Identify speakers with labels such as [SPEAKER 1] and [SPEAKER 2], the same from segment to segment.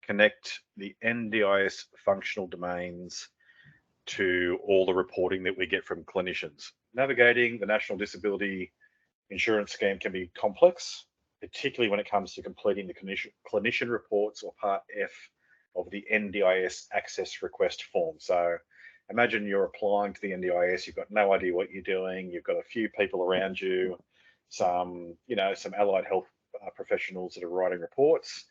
[SPEAKER 1] connect the NDIS functional domains to all the reporting that we get from clinicians. Navigating the National Disability Insurance Scheme can be complex, particularly when it comes to completing the clinician reports or Part F of the NDIS Access Request Form. So imagine you're applying to the NDIS, you've got no idea what you're doing, you've got a few people around you, some allied health professionals that are writing reports.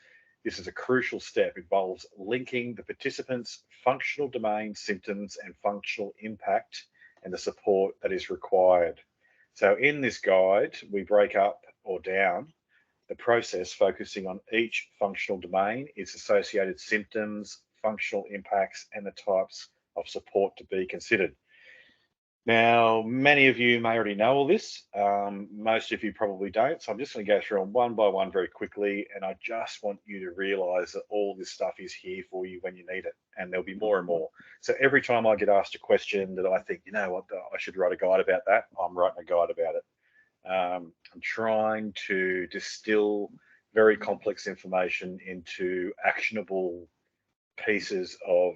[SPEAKER 1] This is a crucial step. It involves linking the participants' functional domain, symptoms, and functional impact, and the support that is required. So in this guide, we break up or down the process, focusing on each functional domain, its associated symptoms, functional impacts, and the types of support to be considered. Now, many of you may already know all this. Most of you probably don't. So I'm just going to go through them one by one very quickly. And I just want you to realize that all this stuff is here for you when you need it. And there'll be more and more. So every time I get asked a question that I think, you know what, I should write a guide about that, I'm writing a guide about it. I'm trying to distill very complex information into actionable pieces of,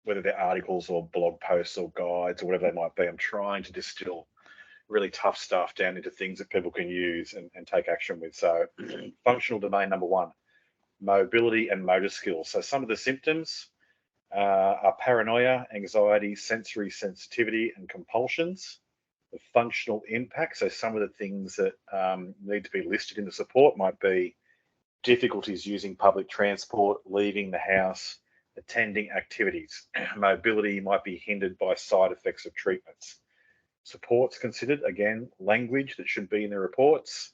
[SPEAKER 1] whether they're articles or blog posts or guides or whatever they might be. I'm trying to distill really tough stuff down into things that people can use and take action with. So functional domain number one, mobility and motor skills. So some of the symptoms are paranoia, anxiety, sensory sensitivity, and compulsions. The functional impact, so some of the things that need to be listed in the support might be difficulties using public transport, leaving the house, attending activities. Mobility might be hindered by side effects of treatments. Supports considered, again, language that should be in the reports,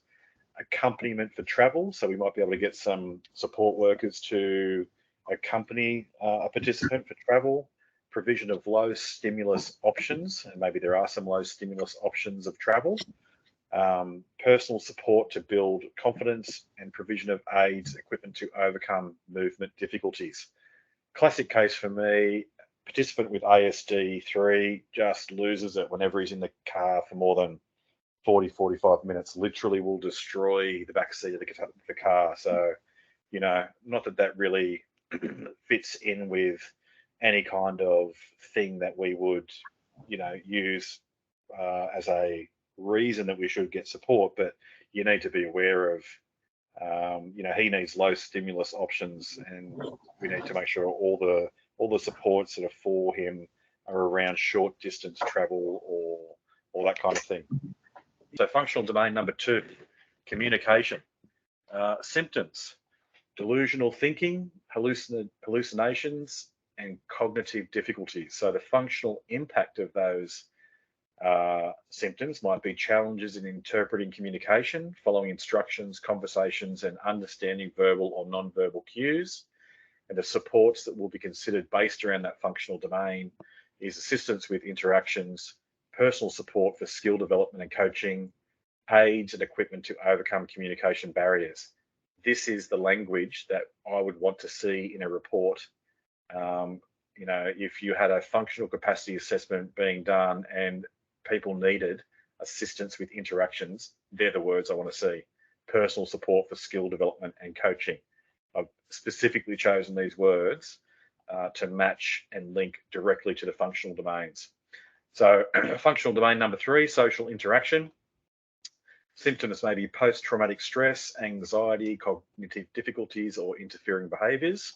[SPEAKER 1] accompaniment for travel. So we might be able to get some support workers to accompany a participant for travel, provision of low stimulus options, and maybe there are some low stimulus options of travel, personal support to build confidence, and provision of aids, equipment to overcome movement difficulties. Classic case for me, participant with ASD3 just loses it whenever he's in the car for more than 45 minutes, literally will destroy the back seat of the car. So, not that really fits in with any kind of thing that we would, use as a reason that we should get support, but you need to be aware of, he needs low stimulus options, and we need to make sure all the supports that are for him are around short distance travel or that kind of thing. So functional domain number two, communication. Symptoms, delusional thinking, hallucinations, and cognitive difficulties. So the functional impact of those symptoms might be challenges in interpreting communication, following instructions, conversations, and understanding verbal or non-verbal cues. And the supports that will be considered based around that functional domain is assistance with interactions, personal support for skill development and coaching, aids and equipment to overcome communication barriers. This is the language that I would want to see in a report. If you had a functional capacity assessment being done and people needed assistance with interactions, they're the words I want to see. Personal support for skill development and coaching. I've specifically chosen these words to match and link directly to the functional domains. So functional domain number three, social interaction. Symptoms may be post-traumatic stress, anxiety, cognitive difficulties, or interfering behaviours.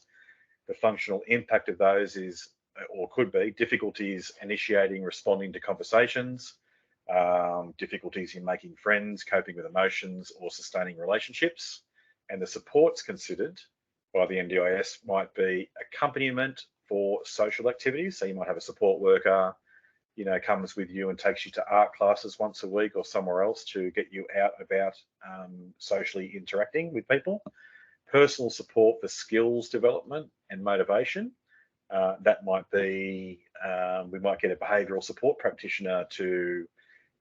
[SPEAKER 1] The functional impact of those is, or could be, difficulties initiating, responding to conversations, difficulties in making friends, coping with emotions, or sustaining relationships. And the supports considered by the NDIS might be accompaniment for social activities. So you might have a support worker, comes with you and takes you to art classes once a week or somewhere else to get you out about socially interacting with people. Personal support for skills development and motivation. That might be, we might get a behavioural support practitioner to,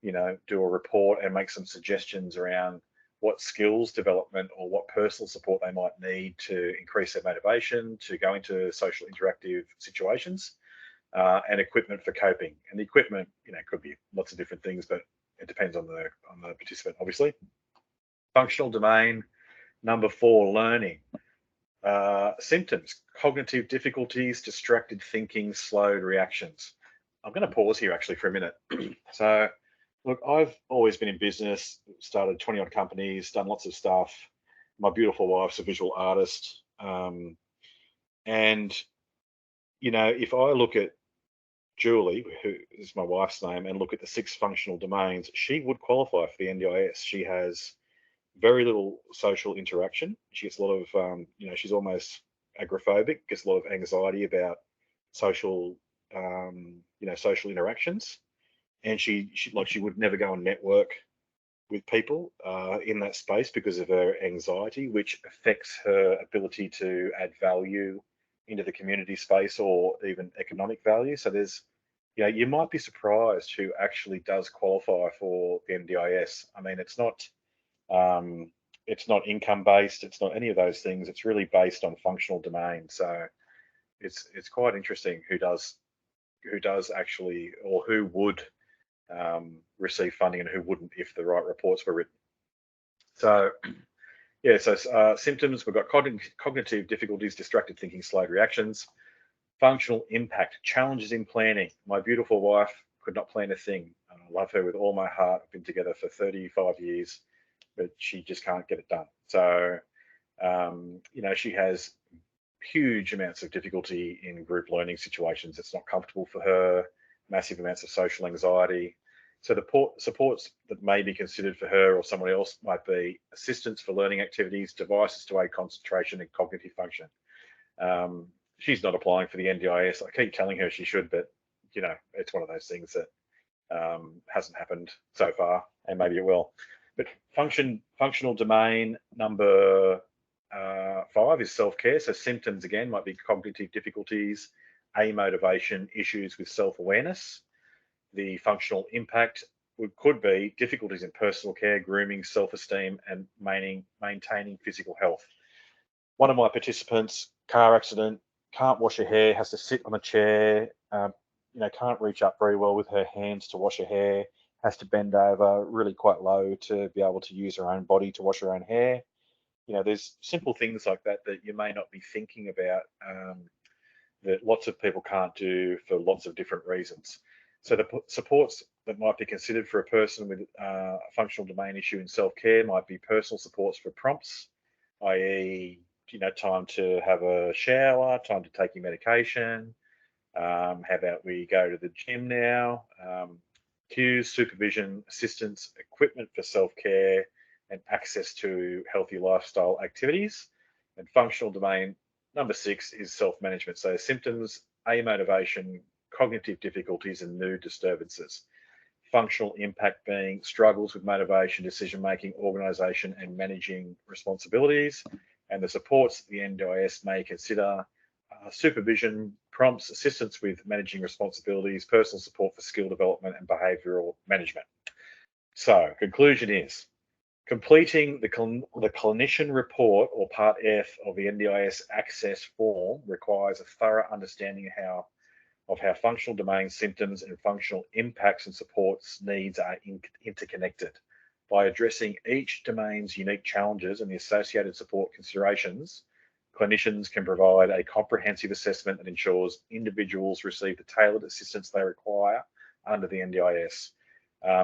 [SPEAKER 1] do a report and make some suggestions around what skills development or what personal support they might need to increase their motivation to go into social interactive situations, and equipment for coping. And the equipment, could be lots of different things, but it depends on the participant, obviously. Functional domain number four, learning. Symptoms: cognitive difficulties, distracted thinking, slowed reactions. I'm going to pause here actually for a minute. So, look, I've always been in business, started 20 odd companies, done lots of stuff. My beautiful wife's a visual artist. And, you know, if I look at Julie, who is my wife's name, and look at the 6 functional domains, she would qualify for the NDIS. She has very little social interaction. She gets a lot of, you know, she's almost agoraphobic, gets a lot of anxiety about social, you know, social interactions. And she would never go and network with people in that space because of her anxiety, which affects her ability to add value into the community space or even economic value. So there's, you know, you might be surprised who actually does qualify for the NDIS. I mean, it's not income based. It's not any of those things. It's really based on functional domain. So it's quite interesting who does actually, or who would receive funding and who wouldn't if the right reports were written. So yeah, so symptoms, we've got cognitive difficulties, distracted thinking, slowed reactions. Functional impact, challenges in planning. My beautiful wife could not plan a thing. I love her with all my heart. I've been together for 35 years, but she just can't get it done. So, you know, she has huge amounts of difficulty in group learning situations. It's not comfortable for her, massive amounts of social anxiety. So the supports that may be considered for her or someone else might be assistance for learning activities, devices to aid concentration and cognitive function. She's not applying for the NDIS. I keep telling her she should, but you know, it's one of those things that hasn't happened so far, and maybe it will. But functional domain number 5 is self-care. So symptoms again might be cognitive difficulties, amotivation, issues with self-awareness. The functional impact could be difficulties in personal care, grooming, self-esteem, and maintaining physical health. One of my participants, car accident, can't wash her hair, has to sit on a chair, you know, can't reach up very well with her hands to wash her hair, has to bend over really quite low to be able to use her own body to wash her own hair. You know, there's simple things like that that you may not be thinking about, that lots of people can't do for lots of different reasons. So the supports that might be considered for a person with a functional domain issue in self-care might be personal supports for prompts, i.e., you know, time to have a shower, time to take your medication. How about we go to the gym now? Cues, supervision, assistance, equipment for self-care, and access to healthy lifestyle activities. And functional domain number 6 is self-management. So symptoms, amotivation, cognitive difficulties, and mood disturbances. Functional impact being struggles with motivation, decision-making, organisation, and managing responsibilities. And the supports the NDIS may consider supervision, prompts, assistance with managing responsibilities, personal support for skill development, and behavioural management. So, conclusion is, completing the Clinician Report, or Part F of the NDIS Access Form, requires a thorough understanding of how functional domain symptoms and functional impacts and supports needs are interconnected. By addressing each domain's unique challenges and the associated support considerations, clinicians can provide a comprehensive assessment that ensures individuals receive the tailored assistance they require under the NDIS.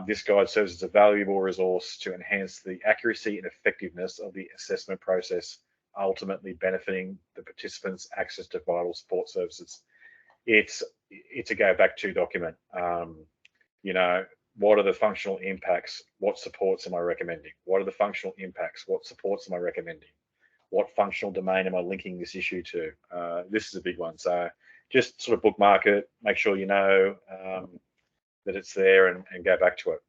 [SPEAKER 1] This guide serves as a valuable resource to enhance the accuracy and effectiveness of the assessment process, ultimately benefiting the participants' access to vital support services. It's a go back to document. You know, what are the functional impacts? What supports am I recommending? What are the functional impacts? What supports am I recommending? What functional domain am I linking this issue to? This is a big one. So just sort of bookmark it, make sure you know that it's there, and go back to it.